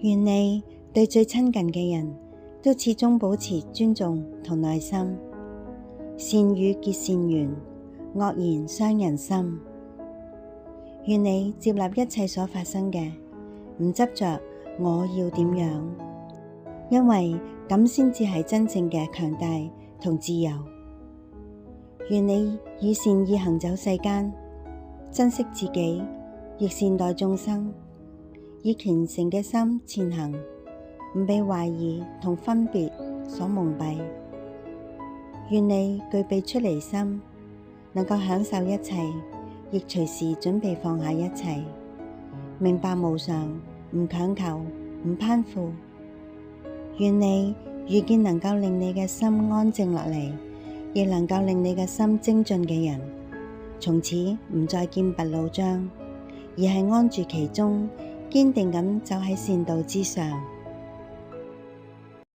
願你對最親近嘅人都始終保持尊重同耐心，善語結善緣，惡言傷人心。願你接納一切所發生嘅，唔執着我要點樣，因為咁先至係真正嘅強大同自由。願你以善意行走世間，珍惜自己，亦善待眾生，以虔誠嘅心前行，唔被懷疑同分別所蒙蔽。願你具備出離心，能夠享受一切，亦隨時準備放下一切，明白無常，唔強求，唔攀附。願你遇見能夠令你嘅心安靜落嚟，亦能夠令你嘅心精進嘅人，從此唔再劍拔弩張，而係安住其中，堅定咁走喺善道之上。